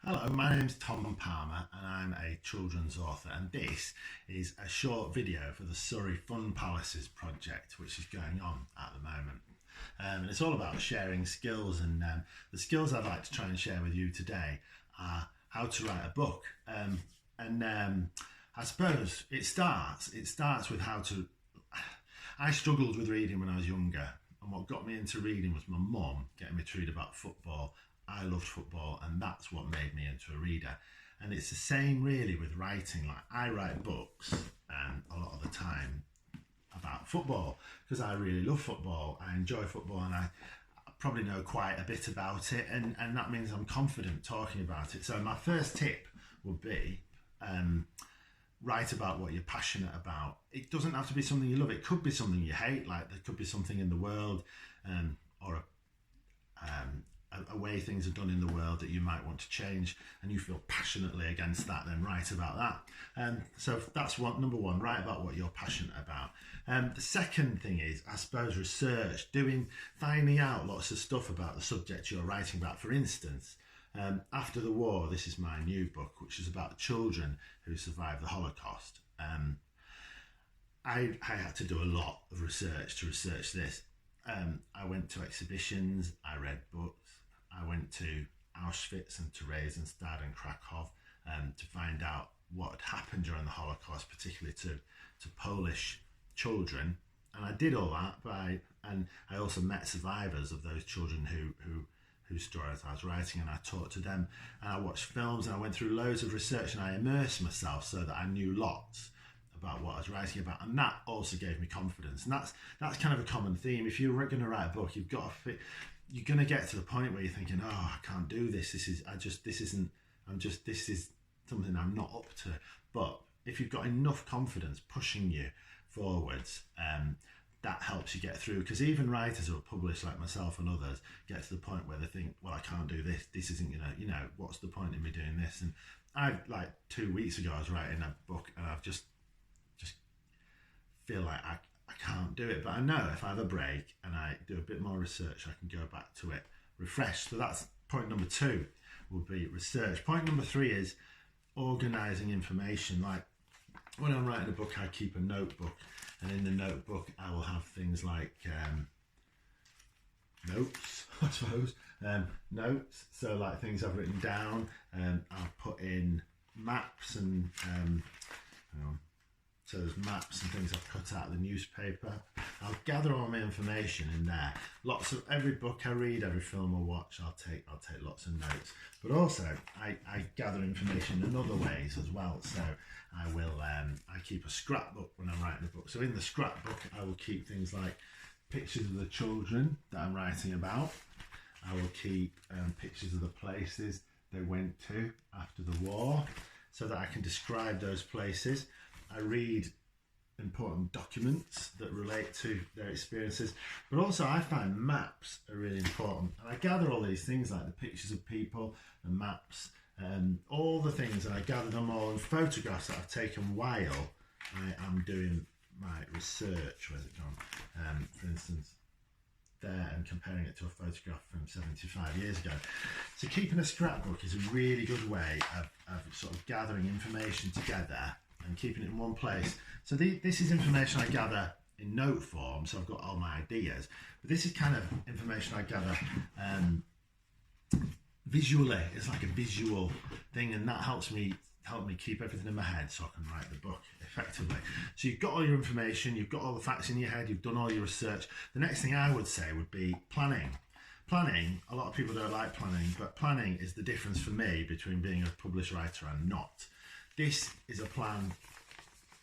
Hello, my name's Tom Palmer and I'm a children's author, and this is a short video for the Surrey Fun Palaces project which is going on at the moment. And it's all about sharing skills, and the skills I'd like to try and share with you today are how to write a book. I suppose it starts with how to... I struggled with reading when I was younger, and what got me into reading was my mum getting me to read about football. I loved football, and that's what made me into a reader. And it's the same really with writing. Like, I write books a lot of the time about football because I really love football. I enjoy football, and I probably know quite a bit about it, and that means I'm confident talking about it. So my first tip would be write about what you're passionate about. It doesn't have to be something you love. It could be something you hate. Like, there could be something in the world or a way things are done in the world that you might want to change, and you feel passionately against that, then write about that. So that's number one, write about what you're passionate about. The second thing is, I suppose, research, finding out lots of stuff about the subject you're writing about. For instance, after the war, this is my new book, which is about children who survived the Holocaust. I had to do a lot of research to research this. I went to exhibitions, I read books, I went to Auschwitz and to Theresienstadt and Krakow to find out what had happened during the Holocaust, particularly to Polish children. And I did all that and I also met survivors of those children whose stories I was writing, and I talked to them, and I watched films, and I went through loads of research, and I immersed myself so that I knew lots about what I was writing about, and that also gave me confidence. And that's kind of a common theme. If you're going to write a book, you're going to get to the point where you're thinking, oh, I can't do this. This is something I'm not up to. But if you've got enough confidence pushing you forwards, that helps you get through. Because even writers who are published, like myself and others, get to the point where they think, well, I can't do this. This isn't what's the point in me doing this? And like 2 weeks ago, I was writing a book, and I've just feel like I can't do it. But I know if I have a break and I do a bit more research, I can go back to it refreshed. So that's point number 2, would be research. Point number 3 is organising information. Like, when I'm writing a book, I keep a notebook, and in the notebook I will have things like notes, I suppose. Notes, so like things I've written down. I'll put in maps and so there's maps and things I've cut out of the newspaper. I'll gather all my information in there. Lots of every book I read, every film I watch, I'll take lots of notes. But also I gather information in other ways as well. So I keep a scrapbook when I'm writing a book. So in the scrapbook I will keep things like pictures of the children that I'm writing about. I will keep pictures of the places they went to after the war, so that I can describe those places. I read important documents that relate to their experiences, but also I find maps are really important. And I gather all these things, like the pictures of people, the maps, all the things, and I gather them all in photographs that I've taken while I am doing my research. Where's it gone? For instance, there, and comparing it to a photograph from 75 years ago. So keeping a scrapbook is a really good way of sort of gathering information together and keeping it in one place. So this is information I gather in note form, so I've got all my ideas, but this is kind of information I gather visually. It's like a visual thing, and that help me keep everything in my head so I can write the book effectively. So you've got all your information, you've got all the facts in your head, you've done all your research. The next thing I would say would be planning. Planning, a lot of people don't like planning, but planning is the difference for me between being a published writer and not. This is a plan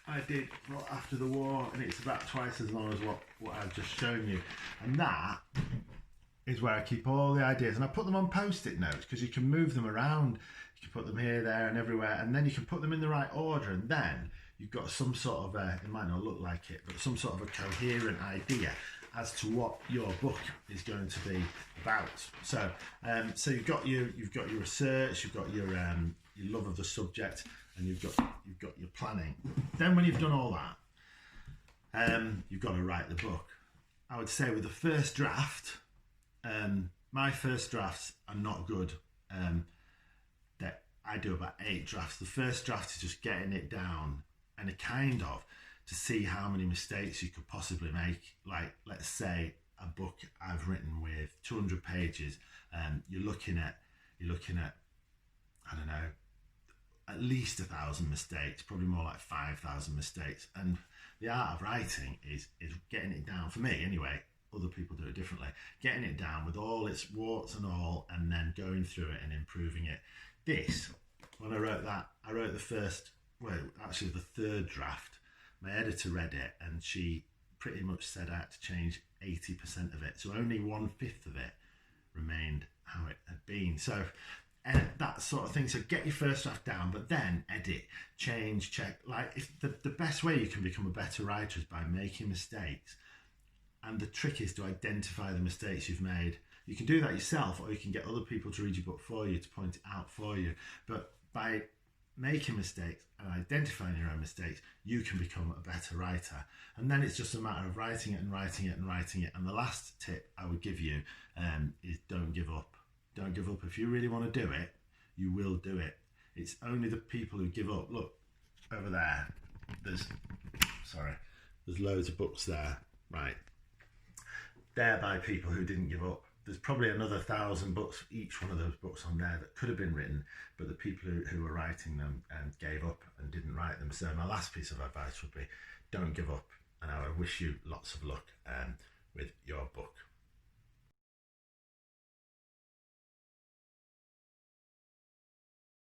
I did after the war, and it's about twice as long as what I've just shown you. And that is where I keep all the ideas, and I put them on post-it notes because you can move them around. You can put them here, there, and everywhere, and then you can put them in the right order, and then you've got some sort of it might not look like it, but some sort of a coherent idea as to what your book is going to be about. So you've got your research, you've got your love of the subject, and you've got your planning. Then when you've done all that, you've got to write the book. I would say with the first draft, my first drafts are not good. I do about 8 drafts. The first draft is just getting it down and to see how many mistakes you could possibly make. Like, let's say a book I've written with 200 pages, you're looking at, I don't know, at least 1,000 mistakes, probably more like 5,000 mistakes. And the art of writing is getting it down, for me anyway. Other people do it differently. Getting it down with all its warts and all, and then going through it and improving it. This, when I wrote the third draft, my editor read it and she pretty much said I had to change 80% of it. So only 1/5 of it remained how it had been. So that sort of thing. So get your first draft down, but then edit, change, check. Like, if the best way you can become a better writer is by making mistakes. And the trick is to identify the mistakes you've made. You can do that yourself, or you can get other people to read your book for you, to point it out for you. But by making mistakes and identifying your own mistakes, you can become a better writer. And then it's just a matter of writing it and writing it and writing it. And the last tip I would give you is don't give up. Don't give up. If you really want to do it, you will do it. It's only the people who give up. Look, over there, there's loads of books there, right? They're by people who didn't give up. There's probably another 1,000 books, each one of those books on there, that could have been written, but the people who were writing them gave up and didn't write them. So my last piece of advice would be, don't give up, and I wish you lots of luck with your book.